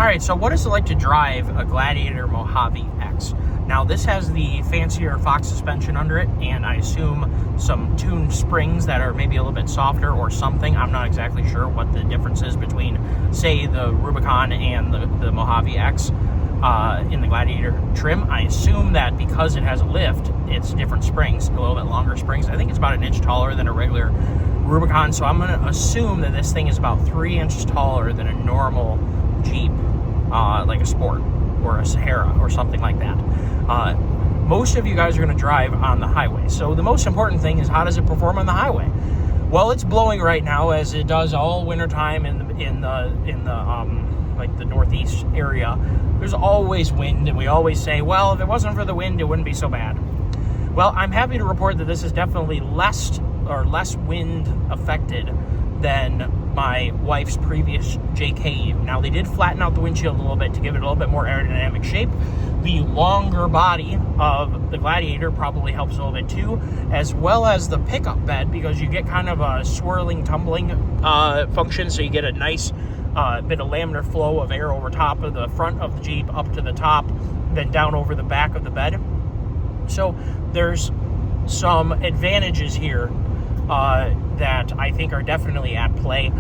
Alright, so what is it like to drive a Gladiator Mojave X? Now this has the fancier Fox suspension under it, and I assume some tuned springs that are maybe a little bit softer or something. I'm not exactly sure what the difference is between, say, the Rubicon and the Mojave X in the Gladiator trim. I assume that because it has a lift, it's different springs, a little bit longer springs. I think it's about an inch taller than a regular Rubicon, so I'm going to assume that this thing is about 3 inches taller than a normal Jeep, like a Sport or a Sahara or something like that. Most of you guys are going to drive on the highway, so the most important thing is, how does it perform on the highway? Well, it's blowing right now, as it does all wintertime in the northeast area. There's always wind, and we always say, well, if it wasn't for the wind, it wouldn't be so bad. Well, I'm happy to report that this is definitely less wind affected than my wife's previous JK. Now, they did flatten out the windshield a little bit to give it a little bit more aerodynamic shape. The longer body of the Gladiator probably helps a little bit too, as well as the pickup bed, because you get kind of a swirling, tumbling function, so you get a nice bit of laminar flow of air over top of the front of the Jeep, up to the top, then down over the back of the bed. So there's some advantages here that I think are definitely at play.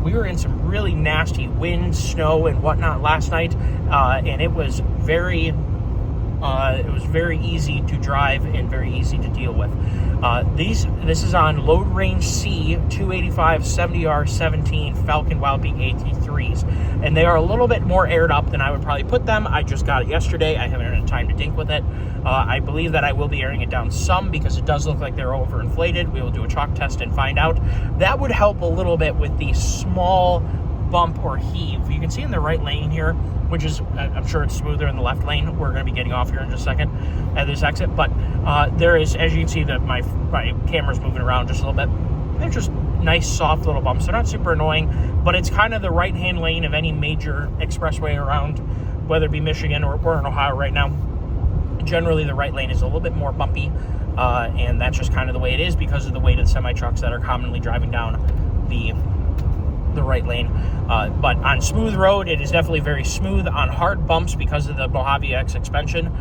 We were in some really nasty wind, snow, and whatnot last night, and it was very easy to drive and very easy to deal with. This is on Load Range C 285 70R17 Falken wildpeak AT3s, and they are a little bit more aired up than I would probably put them. I just got it yesterday. I haven't had time to dink with it. I believe that I will be airing it down some, because it does look like they're overinflated. We will do a chalk test and find out. That would help a little bit with the small bump or heave. You can see in the right lane here, which is, I'm sure it's smoother in the left lane. We're going to be getting off here in just a second at this exit, but there is, as you can see, that my camera's moving around just a little bit. They're just nice, soft little bumps. They're not super annoying, but it's kind of the right-hand lane of any major expressway around, whether it be Michigan or we're in Ohio right now. Generally, the right lane is a little bit more bumpy, and that's just kind of the way it is because of the weight of the semi-trucks that are commonly driving down the right lane. But on smooth road, it is definitely very smooth. On hard bumps, because of the Mojave X suspension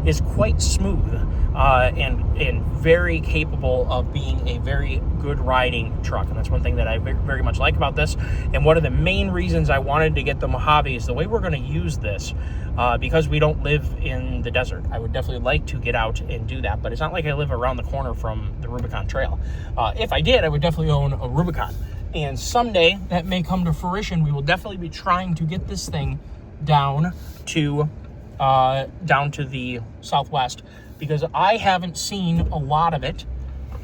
is quite smooth and very capable of being a very good riding truck. And that's one thing that I very much like about this. And one of the main reasons I wanted to get the Mojave is the way we're going to use this, because we don't live in the desert. I would definitely like to get out and do that, but it's not like I live around the corner from the Rubicon Trail. If I did, I would definitely own a Rubicon. And someday that may come to fruition. We will definitely be trying to get this thing down to the southwest, because I haven't seen a lot of it,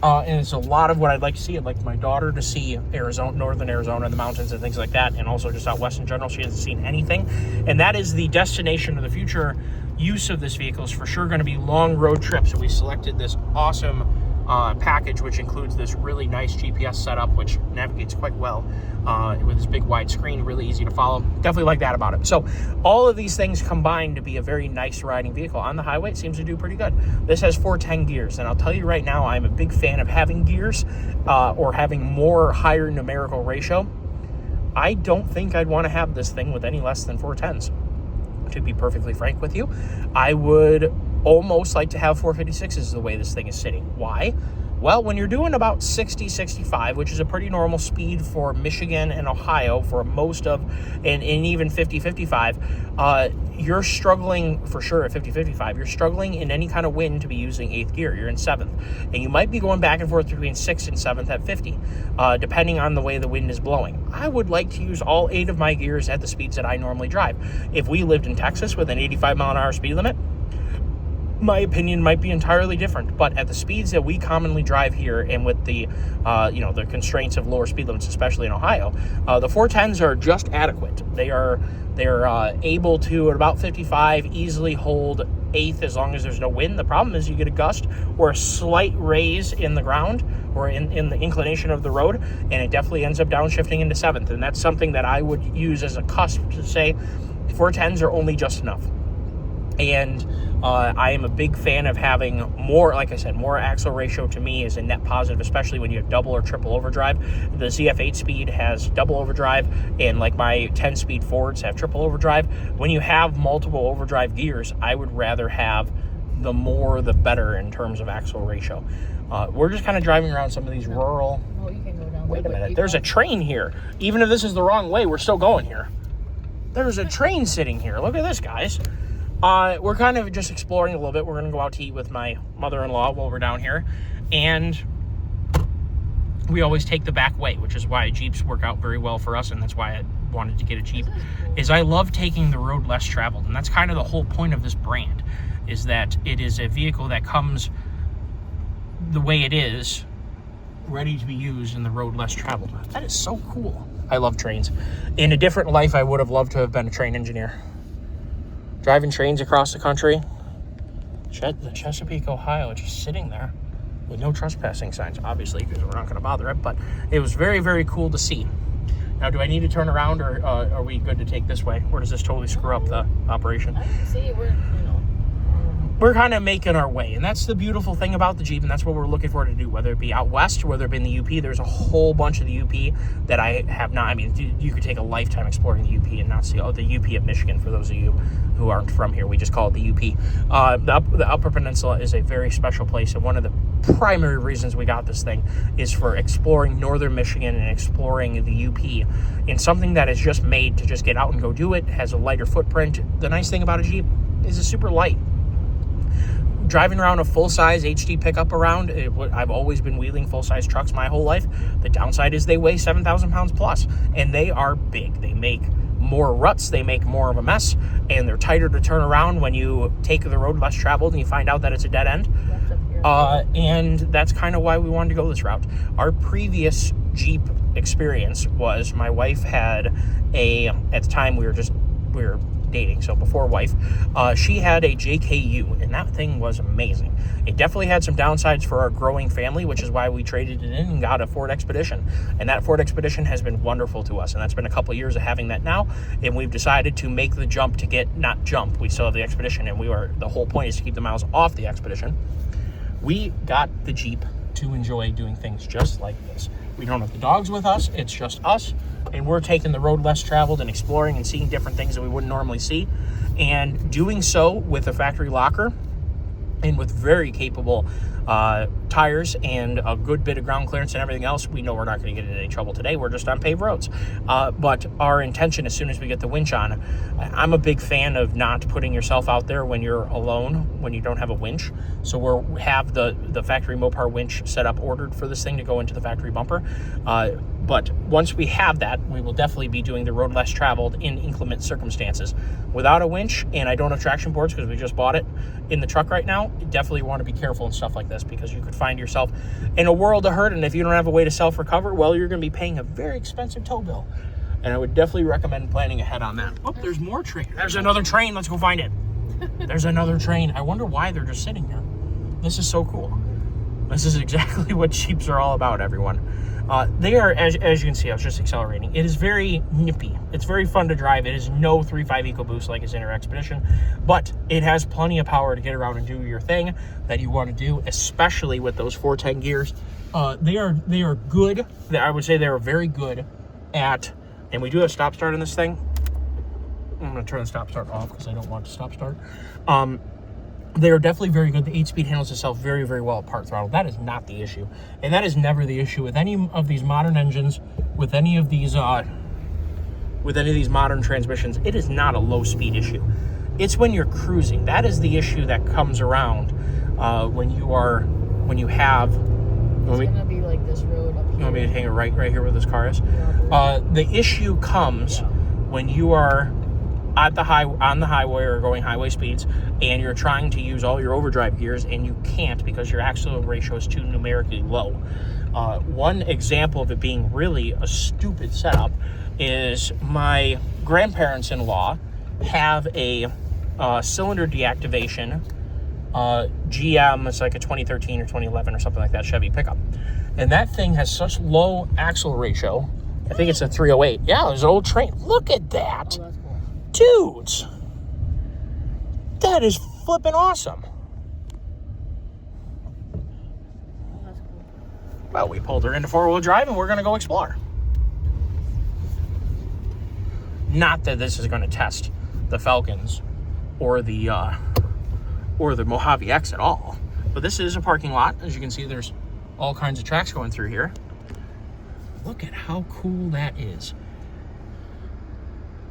and it's a lot of what I'd like to see. I'd like my daughter to see Arizona, northern Arizona, the mountains and things like that, and also just out west in general. She hasn't seen anything, and that is the destination of the future use of this vehicle. Is for sure going to be long road trips. So we selected this awesome package, which includes this really nice GPS setup, which navigates quite well with this big wide screen, really easy to follow. Definitely like that about it. So all of these things combine to be a very nice riding vehicle. On the highway, it seems to do pretty good. This has 410 gears, and I'll tell you right now, I'm a big fan of having gears or having more higher numerical ratio. I don't think I'd want to have this thing with any less than 410s. To be perfectly frank with you, I would almost like to have 456s the way this thing is sitting. Why? Well, when you're doing about 60, 65, which is a pretty normal speed for Michigan and Ohio for most of, and even 50, 55, you're struggling for sure at 50, 55. You're struggling in any kind of wind to be using 8th gear. You're in 7th. And you might be going back and forth between 6th and 7th at 50, depending on the way the wind is blowing. I would like to use all 8 of my gears at the speeds that I normally drive. If we lived in Texas with an 85 mile an hour speed limit, my opinion might be entirely different, but at the speeds that we commonly drive here, and with the the constraints of lower speed limits, especially in Ohio, the 410s are just adequate. They're able to, at about 55, easily hold 8th as long as there's no wind. The problem is you get a gust or a slight raise in the ground or in the inclination of the road, and it definitely ends up downshifting into 7th, and that's something that I would use as a cusp to say 410s are only just enough. And I am a big fan of having more, like I said, more axle ratio to me is a net positive, especially when you have double or triple overdrive. The ZF8 speed has double overdrive, and like my 10-speed Fords have triple overdrive. When you have multiple overdrive gears, I would rather have the more the better in terms of axle ratio. We're just kind of driving around some of these rural... Oh, you can go down. Wait a minute, there's a train here. Even if this is the wrong way, we're still going here. There's a train sitting here. Look at this, guys. We're kind of just exploring a little bit. We're going to go out to eat with my mother-in-law while we're down here. And we always take the back way, which is why Jeeps work out very well for us. And that's why I wanted to get a Jeep. Is I love taking the road less traveled. And that's kind of the whole point of this brand, is that it is a vehicle that comes the way it is, ready to be used in the road less traveled. That is so cool. I love trains. In a different life, I would have loved to have been a train engineer. Driving trains across the country. The Chesapeake, Ohio, just sitting there with no trespassing signs, obviously, because we're not going to bother it. But it was very, very cool to see. Now, do I need to turn around, or are we good to take this way? Or does this totally screw up the operation? I can see We're kind of making our way, and that's the beautiful thing about the Jeep, and that's what we're looking for to do, whether it be out west or whether it be in the UP. There's a whole bunch of the UP that I have not. I mean, you could take a lifetime exploring the UP and not see the UP of Michigan. For those of you who aren't from here, we just call it the UP. The Upper Peninsula is a very special place, and one of the primary reasons we got this thing is for exploring northern Michigan and exploring the UP. And something that is just made to just get out and go do it, has a lighter footprint. The nice thing about a Jeep is it's super light. Driving around a full-size HD pickup around, I've always been wheeling full-size trucks my whole life. The downside is they weigh 7,000 pounds plus, and they are big. They make more ruts, they make more of a mess, and they're tighter to turn around when you take the road less traveled and you find out that it's a dead end. And that's kind of why we wanted to go this route. Our previous Jeep experience was my wife had at the time we were dating, so before wife, she had a JKU, and that thing was amazing. It definitely had some downsides for our growing family, which is why we traded it in and got a Ford Expedition. And that Ford Expedition has been wonderful to us, and that's been a couple years of having that now, and we've decided to make the jump to get, not jump, we still have the Expedition, and the whole point is to keep the miles off the Expedition. We got the Jeep to enjoy doing things just like this. We don't have the dogs with us, it's just us, and we're taking the road less traveled and exploring and seeing different things that we wouldn't normally see, and doing so with a factory locker and with very capable tires and a good bit of ground clearance and everything else. We know we're not going to get in any trouble today. We're just on paved roads. But our intention, as soon as we get the winch on, I'm a big fan of not putting yourself out there when you're alone, when you don't have a winch. So we have the factory Mopar winch set up, ordered for this thing to go into the factory bumper. But once we have that, we will definitely be doing the road less traveled in inclement circumstances. Without a winch, and I don't have traction boards because we just bought it in the truck right now, you definitely want to be careful and stuff like this, because you could find yourself in a world of hurt, and if you don't have a way to self-recover, well, you're going to be paying a very expensive tow bill. And I would definitely recommend planning ahead on that. Oh, there's more train. There's another train. Let's go find it. There's another train. I wonder why they're just sitting here. This is so cool. This is exactly what Jeeps are all about, everyone. They are, as you can see, I was just accelerating. It is very nippy. It's very fun to drive. It is no 3.5 EcoBoost like his Inter Expedition, but it has plenty of power to get around and do your thing that you want to do, especially with those 410 gears. They are good. I would say they are very good at, and we do have stop start in this thing. I'm going to turn the stop start off because I don't want to stop start. They are definitely very good. The 8-speed handles itself very, very well at part throttle. That is not the issue. And that is never the issue with any of these modern engines, with any of these modern transmissions. It is not a low-speed issue. It's when you're cruising. That is the issue that comes around when you have... It's going to be like this road up here. You want me to hang it right here where this car is? The issue comes when you are on the highway or going highway speeds, and you're trying to use all your overdrive gears, and you can't because your axle ratio is too numerically low. One example of it being really a stupid setup is my grandparents-in-law have a cylinder deactivation GM. It's like a 2013 or 2011 or something like that Chevy pickup, and that thing has such low axle ratio. I think it's a 308. Yeah, there's an old train. Look at that. Oh, that's cool. Dudes, That is flipping awesome. That's cool. Well, we pulled her into four-wheel drive, and we're going to go explore. Not that this is going to test the Falcons or the Mojave X at all. But this is a parking lot. As you can see, there's all kinds of tracks going through here. Look at how cool that is.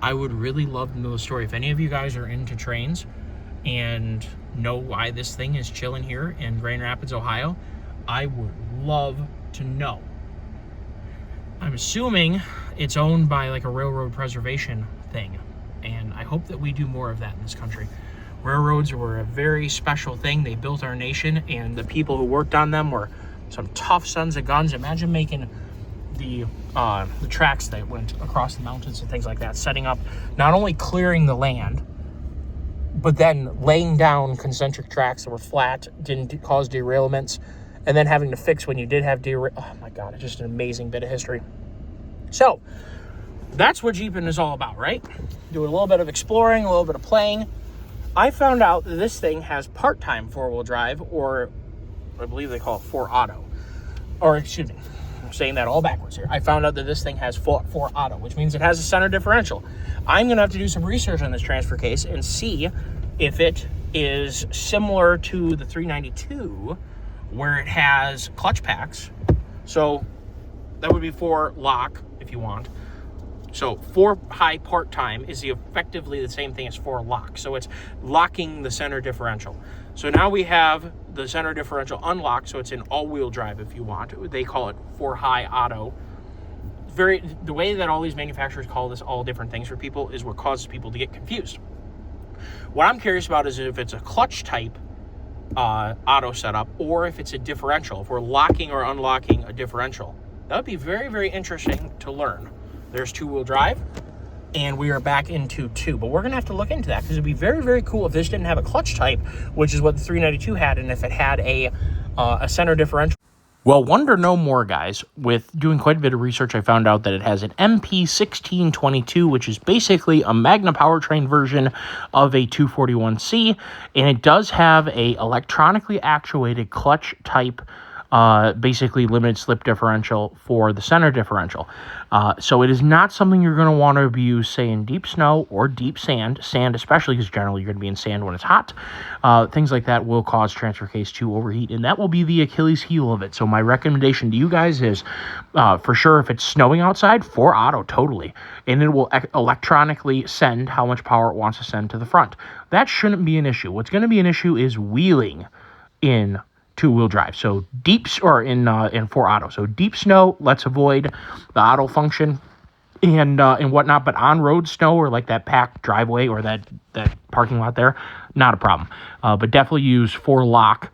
I would really love to know the story. If any of you guys are into trains and know why this thing is chilling here in Grand Rapids, Ohio, I would love to know. I'm assuming it's owned by like a railroad preservation thing, and I hope that we do more of that in this country. Railroads were a very special thing. They built our nation, and the people who worked on them were some tough sons of guns. Imagine making the tracks that went across the mountains and things like that, setting up, not only clearing the land, but then laying down concentric tracks that were flat, didn't cause derailments, and then having to fix when you did have oh my God, it's just an amazing bit of history. So that's what Jeeping is all about, right? Doing a little bit of exploring, a little bit of playing. I found out that this thing has part-time four-wheel drive, or I believe they call it 4-auto. Or excuse me, I'm saying that all backwards here. I found out that this thing has 4-auto, which means it has a center differential. I'm going to have to do some research on this transfer case and see if it is similar to the 392, where it has clutch packs. So that would be 4 lock if you want. So 4 high part-time is effectively the same thing as 4 lock. So it's locking the center differential. So now we have the center differential unlocked, so it's an all-wheel drive if you want. They call it 4 high auto. The way that all these manufacturers call this all different things for people is what causes people to get confused. What I'm curious about is if it's a clutch type auto setup, or if it's a differential, if we're locking or unlocking a differential. That would be very, very interesting to learn. There's 2-wheel drive, and we are back into 2. But we're going to have to look into that, because it'd be very, very cool if this didn't have a clutch type, which is what the 392 had, and if it had a center differential. Well, wonder no more, guys. With doing quite a bit of research, I found out that it has an MP1622, which is basically a Magna powertrain version of a 241C, and it does have a electronically actuated clutch type, basically limited slip differential for the center differential. So it is not something you're going to want to abuse, say, in deep snow or deep sand especially, because generally you're going to be in sand when it's hot. Things like that will cause transfer case to overheat, and that will be the Achilles heel of it. So my recommendation to you guys is, for sure, if it's snowing outside, 4-auto, totally. And it will electronically send how much power it wants to send to the front. That shouldn't be an issue. What's going to be an issue is wheeling in 2-wheel drive, so in 4-auto. So deep snow, let's avoid the auto function and whatnot. But on road snow, or like that packed driveway or that parking lot there, not a problem. But definitely use 4 lock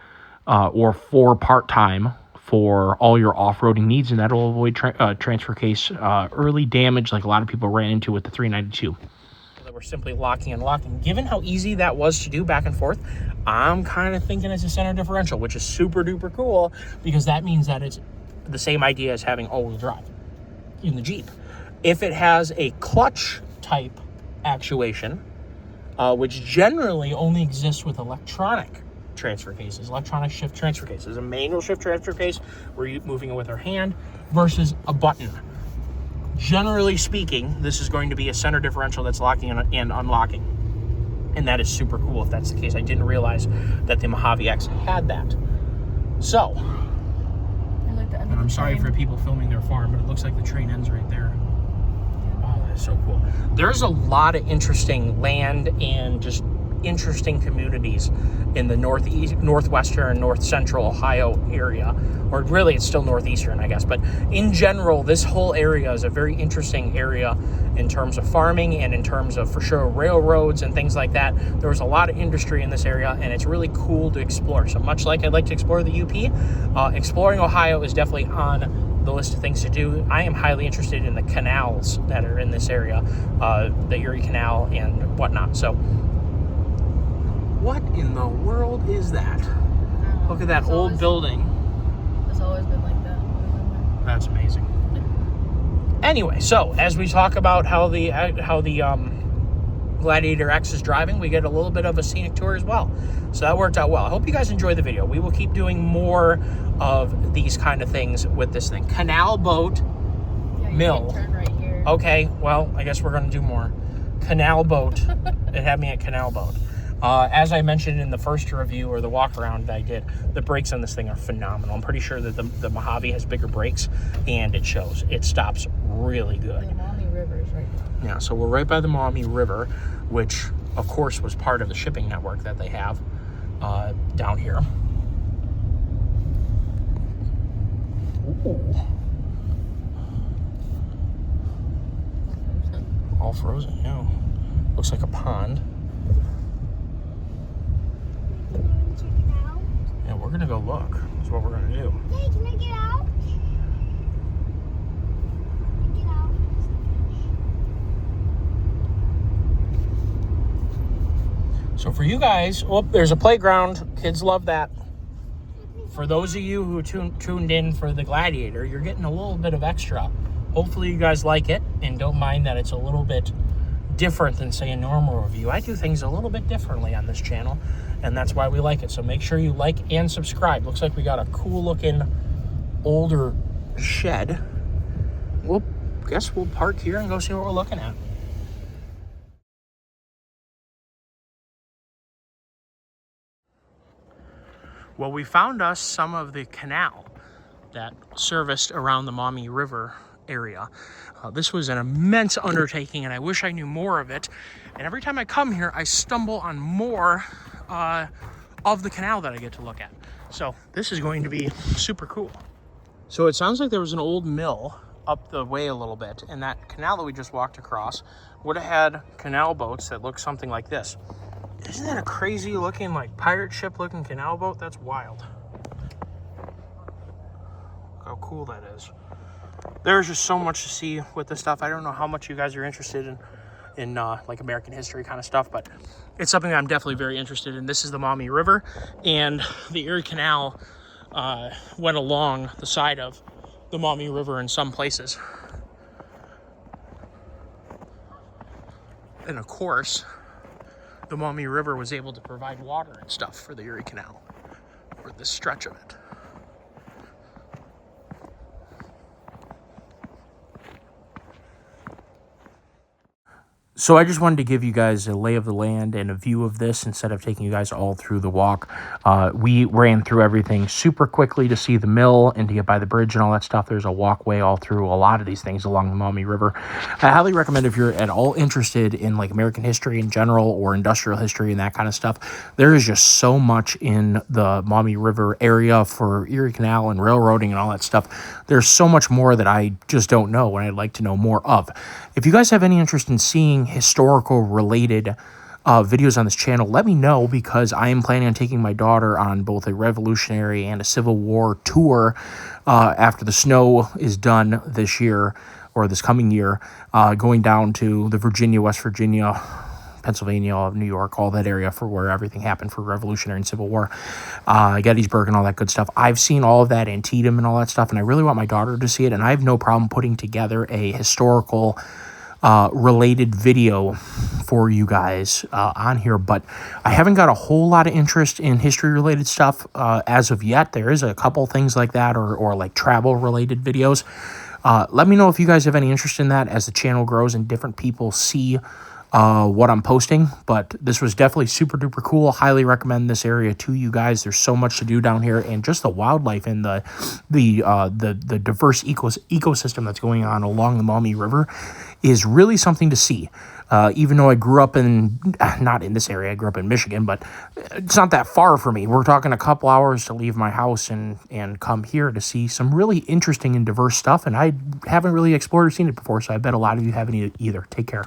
or 4 part-time for all your off-roading needs, and that'll avoid transfer case early damage like a lot of people ran into with the 392. That we're simply locking and locking. Given how easy that was to do back and forth, I'm kind of thinking it's a center differential, which is super duper cool, because that means that it's the same idea as having all-wheel drive in the Jeep. If it has a clutch type actuation, which generally only exists with electronic transfer cases, electronic shift transfer cases, a manual shift transfer case where you're moving it with our hand versus a button. Generally speaking, this is going to be a center differential that's locking and unlocking. And that is super cool if that's the case. I didn't realize that the Mojave X had that. So, and I'm sorry for people filming their farm, but it looks like the train ends right there. Oh, that is so cool. There's a lot of interesting land and just interesting communities in the northwestern and north central Ohio area, or really it's still northeastern, I guess, but in general this whole area is a very interesting area in terms of farming and in terms of, for sure, railroads and things like that. There was a lot of industry in this area, and it's really cool to explore. So much like I'd like to explore the UP, exploring Ohio is definitely on the list of things to do. I am highly interested in the canals that are in this area, the Erie Canal and whatnot. So what in the world is that? Look at that old building. It's always been like that. That's amazing. Gladiator X is driving, we get a little bit of a scenic tour as well. So that worked out well. I hope you guys enjoy the video. We will keep doing more of these kind of things with this thing. Canal boat, Yeah, you mill. can turn right here. Okay, well, I guess we're going to do more. Canal boat. It had me at canal boat. As I mentioned in the first review or the walk around that I did, the brakes on this thing are phenomenal. I'm pretty sure that the Mojave has bigger brakes, and it shows. It stops really good. The Maumee River is right now. Yeah, so we're right by the Maumee River, which of course was part of the shipping network that they have down here. Ooh. All frozen, yeah. Looks like a pond. Check it out. Yeah, we're gonna go look. That's what we're gonna do. Hey, can I get out? Get out. So for you guys, oh, there's a playground. Kids love that. For those of you who tuned in for the Gladiator, you're getting a little bit of extra. Hopefully you guys like it and don't mind that it's a little bit different than, say, a normal review. I do things a little bit differently on this channel, and that's why we like it. So make sure you like and subscribe. Looks like we got a cool looking older shed. Well, guess we'll park here and go see what we're looking at. Well, we found us some of the canal that serviced around the Maumee River area. This was an immense undertaking, and I wish I knew more of it. And every time I come here, I stumble on more of the canal that I get to look at. So this is going to be super cool. So it sounds like there was an old mill up the way a little bit, and that canal that we just walked across would have had canal boats that look something like this. Isn't that a crazy looking, like pirate ship looking canal boat? That's wild. Look how cool that is. There's just so much to see with this stuff. I don't know how much you guys are interested in like American history kind of stuff, but it's something that I'm definitely very interested in. This is the Maumee River, and the Erie Canal went along the side of the Maumee River in some places. And of course, the Maumee River was able to provide water and stuff for the Erie Canal, for this stretch of it. So I just wanted to give you guys a lay of the land and a view of this instead of taking you guys all through the walk. We ran through everything super quickly to see the mill and to get by the bridge and all that stuff. There's a walkway all through a lot of these things along the Maumee River. I highly recommend, if you're at all interested in like American history in general or industrial history and that kind of stuff, there is just so much in the Maumee River area for Erie Canal and railroading and all that stuff. There's so much more that I just don't know and I'd like to know more of. If you guys have any interest in seeing historical related videos on this channel, let me know, because I am planning on taking my daughter on both a Revolutionary and a Civil War tour after the snow is done this year, or this coming year, going down to the Virginia, West Virginia, Pennsylvania, New York, all that area for where everything happened for Revolutionary and Civil War, Gettysburg and all that good stuff. I've seen all of that, Antietam and all that stuff, and I really want my daughter to see it, and I have no problem putting together a historical related video for you guys on here, but I haven't got a whole lot of interest in history related stuff as of yet. There is a couple things like that, or like travel related videos. Let me know if you guys have any interest in that as the channel grows and different people see what I'm posting. But this was definitely super duper cool. Highly recommend this area to you guys. There's so much to do down here, and just the wildlife and the diverse ecosystem that's going on along the Maumee River is really something to see. Even though I grew up not in this area, I grew up in Michigan, but it's not that far for me. We're talking a couple hours to leave my house and come here to see some really interesting and diverse stuff, and I haven't really explored or seen it before, so I bet a lot of you haven't either. Take care.